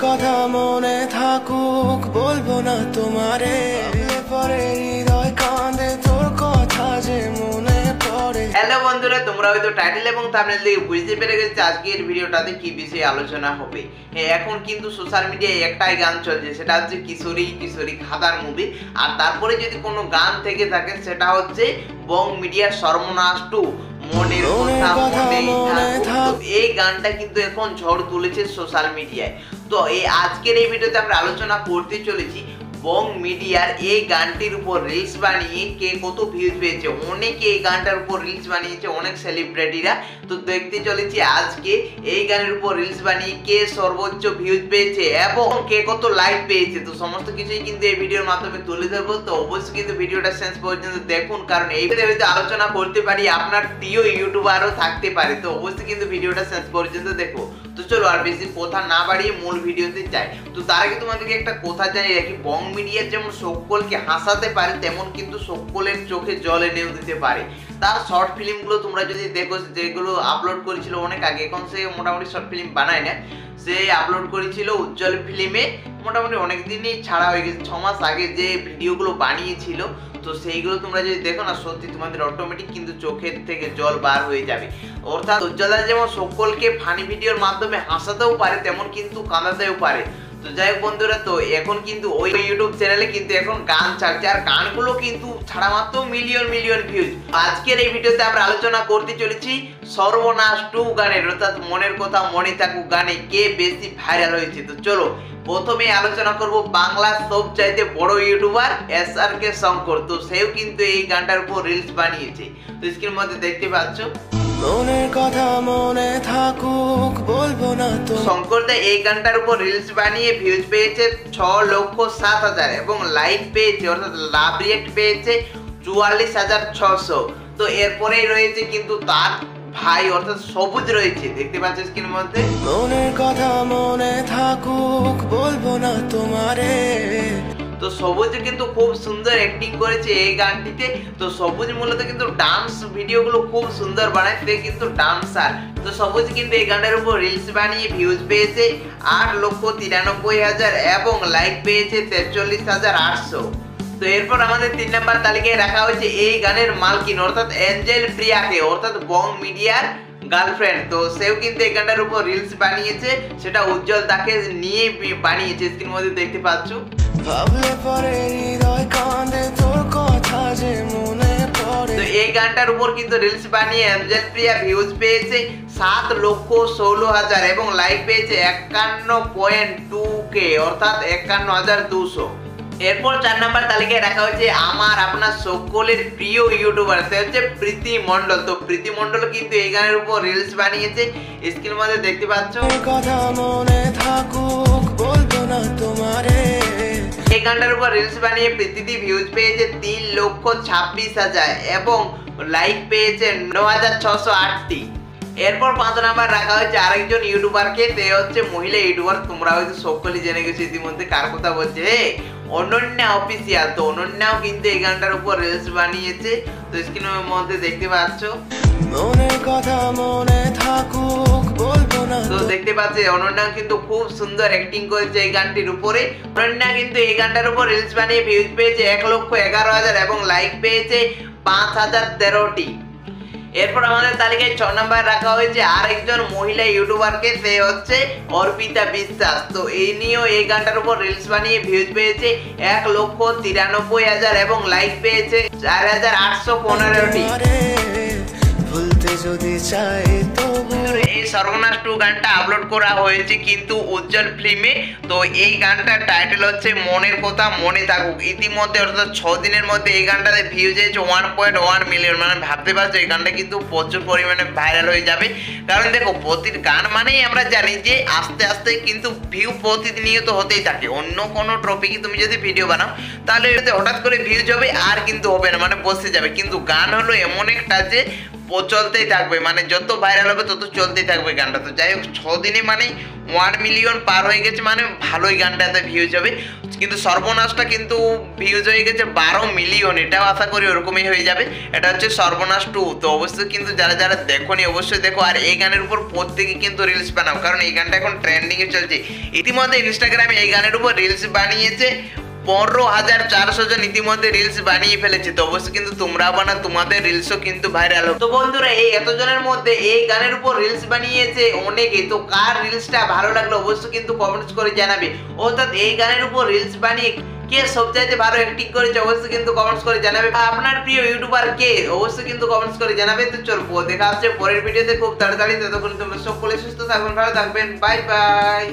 কথা মনে থাকুক বলবো না তোমারে, পরে হৃদয় কাঁদে তোর কথা যে মনে পড়ে। হ্যালো বন্ধুরা, তোমরা হয়তো টাইটেল এবং থাম্বনেল দেখে বুঝতে পেরে গেছো আজকের ভিডিওটাতে কি বিষয়ে আলোচনা হবে। এখন কিন্তু সোশ্যাল মিডিয়ায় একটাই গান চলছে, সেটা হচ্ছে কিশোরী কিশোরী খাদার মুভি। আর তারপরে যদি কোনো গান থেকে থাকে সেটা হচ্ছে বং মিডিয়ার সর্বনাশ 2 মনের কথা মনেই থাকুক। এই গানটা কিন্তু এখন ঝড় তুলেছে সোশ্যাল মিডিয়ায়। তো এই আজকের এই ভিডিওতে আমরা আলোচনা করতে চলেছি বং মিডিয়ার এই গানটির উপর রিলস বানিয়ে কে কত ভিউজ পেয়েছে। অনেকে এই গানটার উপর রিলস বানিয়েছে, অনেক সেলিব্রিটিরা। তো দেখতে চলেছি আজকে এই গানের উপর রিলস বানিয়ে কে সর্বোচ্চ ভিউজ পেয়েছে এবং কে কত লাইক পেয়েছে। তো সমস্ত কিছুই কিন্তু এই ভিডিওর মাধ্যমে তুলে ধরবো। তো অবশ্যই কিন্তু ভিডিওটা শেষ পর্যন্ত দেখুন, কারণ এই ভিডিওতে আলোচনা করতে পারি আপনার প্রিয় ইউটিউবারও থাকতে পারে। তো অবশ্যই কিন্তু ভিডিওটা শেষ পর্যন্ত দেখো। তো চলো আর বেশি কথা না বাড়িয়ে মূল ভিডিওতে যাই। তো তার আগে তোমাদেরকে একটা কথা জানিয়ে রাখি, বং মিডিয়ার যেমন সকলকে হাসাতে পারে তেমন কিন্তু সকলের চোখে জল এনেও দিতে পারে। তার শর্ট ফিল্মগুলো তোমরা যদি দেখো, যেগুলো আপলোড করেছিল অনেক আগে, এখন সে মোটামুটি শর্ট ফিল্ম বানায় না, সে আপলোড করেছিল উজ্জ্বল ফিল্মে, মোটামুটি অনেক দিনই ছাড়া হয়ে গেছে, 6 মাস আগে যে ভিডিওগুলো বানিয়েছিল। তো সেইগুলো তোমরা যদি দেখো না, সত্যি তোমাদের অটোমেটিক কিন্তু চোখের থেকে জল বার হয়ে যাবে। অর্থাৎ উজ্জ্বলদা যেমন সকলকে ফানি ভিডিওর মাধ্যমে হাসাতেও পারে তেমন কিন্তু কাঁদাতেও পারে। তো যাই হোক বন্ধুরা, তো এখন কিন্তু ওই ইউটিউব চ্যানেলে কিন্তু এখন গান ছাড়ছে, আর গানগুলো কিন্তু ছাড়া মাত্র মিলিয়ন মিলিয়ন ভিউজ। আজকের এই ভিডিওতে আমরা আলোচনা করতে চলেছি সর্বনাশ 2 গানের, অর্থাৎ মনের কথা মনে থাকুক গানে কে বেশি ভাইরাল হয়েছে। তো চলো প্রথমে আলোচনা করব বাংলার সবচাইতে বড় ইউটিউবার SRK শঙ্কর। তো সেও কিন্তু এই গানটার উপর রিলস বানিয়েছে। তো স্ক্রিনের মধ্যে দেখতে পাচ্ছ মনের কথা মনে থাকুক বলবো না তো। শঙ্কর দা এই গানটার উপর রিলস বানিয়ে ভিউজ পেয়েছে 6,07,000 এবং লাইক পেয়েছে অর্থাৎ লাভ রিয়েক্ট পেয়েছে 44,600। তো এরপরেই রয়েছে কিন্তু তার ভাই অর্থাৎ সবুজ রয়েছে, দেখতে পাচ্ছ স্ক্রিনের মধ্যে। মনের কথা মনে থাকুক বলবো না তোমারে। তো সবুজ কিন্তু খুব সুন্দর অ্যাক্টিং করেছে এই গানটিতে। তো সবুজ মূলত কিন্তু ডান্স ভিডিওগুলো খুব সুন্দর বানায়, সে কিন্তু ডান্সার। তো সবুজ কিন্তু এই গানটার উপর রিলস বানিয়ে ভিউজ পেয়েছে 8,93,000 এবং লাইক পেয়েছে 43,800। তো এরপর আমাদের 3 নম্বর তালিকায় রাখা হয়েছে এই গানের মালকিন অর্থাৎ এঞ্জেল প্রিয়াকে, অর্থাৎ বং মিডিয়ার গার্লফ্রেন্ড। তো সেও কিন্তু এই গানটার উপর রিলস বানিয়েছে, সেটা উজ্জ্বল তাকে নিয়ে বানিয়েছে, স্ক্রিনের মধ্যে দেখতে পাচ্ছ। ভাবলে পরে হৃদয় কাঁদে তোর কথা যে মনে পড়ে। তো এই গানটার উপর কিন্তু রিলস বানিয়ে এঞ্জেল প্রিয়া ভিউজ পেয়েছে 7,16,000 এবং লাইক পেয়েছে 51.2K অর্থাৎ 51,200। এরপর 4 নম্বর তালিকায় রাখা হয়েছে আমার আপনার সকলের প্রিয় ইউটিউবার, সে হচ্ছে প্রীতি মণ্ডল। তো প্রীতি মণ্ডল কিন্তু এই গানের উপর রিলস বানিয়েছে, স্ক্রিনের মধ্যে দেখতে পাচ্ছ। কথা মনে থাকুক বলবো না তোমারে। এই গানটার উপর রিলস বানিয়ে প্রীতিদি ভিউজ পেয়েছে 3,26,000 এবং লাইক পেয়েছে 9,608টি। এরপর 5 নাম্বার রাখা হয়েছে আরেকজন ইউটিউবারকে, সে হচ্ছে মহিলা ইউটিউবার। তোমরা হয়তো সকলেই জেনে গেছো ইতিমধ্যে কার কথা বলছে, অনন্যা অফিসিয়াল। তো অনন্যাও কিন্তু এই গানটার উপর রিলস বানিয়েছে, তো স্ক্রিনের মধ্যে দেখতে পাচ্ছ। মনের কথা মনে থাকুক বলবো না। তো দেখতে পাচ্ছ অনন্যা কিন্তু খুব সুন্দর অ্যাক্টিং করেছে এই গানটির উপরে। অনন্যা কিন্তু এই গানটার উপর রিলস বানিয়ে ভিউজ পেয়েছে 1,11,000 এবং লাইক পেয়েছে 5,013টি। এরপর আমাদের তালিকায় 6 নাম্বার রাখা হয়েছে আরেকজন মহিলা ইউটিউবারকে, সে হচ্ছে অর্পিতা বিশ্বাস। তো এই নিয়েও এই গানটার উপর রিলস বানিয়ে ভিউজ পেয়েছে 1,93,000 এবং লাইক পেয়েছে 4,815টি। ভুলতে যদি চাই তো এই সর্বনাশ 2 গানটা আপলোড করা হয়েছে কিন্তু উজ্জ্বল ফিল্মে। তো এই গানটার টাইটেল হচ্ছে মনের কথা মনে থাকুক। ইতিমধ্যে অর্থাৎ 6 দিনের মধ্যে এই গানটাতে ভিউজ হয়েছে 1.1 মিলিয়ন। মানে ভাবতে পারছো এই গানটা কিন্তু প্রচুর পরিমাণে ভাইরাল হয়ে যাবে। কারণ দেখো প্রতিটি গান মানেই আমরা জানি যে আস্তে আস্তে কিন্তু ভিউ প্রতিনিয়ত হতেই থাকে। অন্য কোনো টপিকে তুমি যদি ভিডিও বানাও তাহলে হঠাৎ করে ভিউজ হবে আর কিন্তু হবে না, মানে বসে যাবে। কিন্তু গান হলো এমন একটা যে চলতেই থাকবে, মানে যত ভাইরাল হবে তত চলতেই থাকবে গানটা। তো যাই হোক 6 দিনে মানে 1 মিলিয়ন পার হয়ে গেছে, মানে ভালোই গানটাতে ভিউজ হবে। কিন্তু সর্বনাশটা কিন্তু ভিউজ হয়ে গেছে 12 মিলিয়ন, এটাও আশা করি ওরকমই হয়ে যাবে। এটা হচ্ছে সর্বনাশ 2। তো অবশ্যই কিন্তু যারা যারা দেখোনি অবশ্যই দেখো, আর এই গানের উপর প্রত্যেকে কিন্তু রিলস বানাও, কারণ এই গানটা এখন ট্রেন্ডিংয়ে চলছে। ইতিমধ্যে ইনস্টাগ্রামে এই গানের উপর রিলস বানিয়েছে 15,400 জন ইতিমধ্যে রিলস বানিয়ে ফেলেছে। তো অবশ্যই কিন্তু তোমরা বানাও, তোমাদের রিলসও কিন্তু ভাইরাল হবে। তো বন্ধুরা, এই এতজনের মধ্যে এই গানের উপর রিলস বানিয়েছে অনেকে, তো কার রিলসটা ভালো লাগলো অবশ্যই কিন্তু কমেন্টস করে জানাবে। অর্থাৎ এই গানের উপর রিলস বানিয়ে কে সবচাইতে ভালো অ্যাক্টিং করেছে অবশ্যই কিন্তু কমেন্টস করে জানাবে। আপনার প্রিয় ইউটিউবার কে অবশ্যই কিন্তু কমেন্টস করে জানাবে। তো চলো দেখা হচ্ছে পরের ভিডিওতে খুব তাড়াতাড়ি। ততক্ষণ তোমরা সকলে সুস্থ থাকবেন, ভালো থাকবেন, বাই বাই।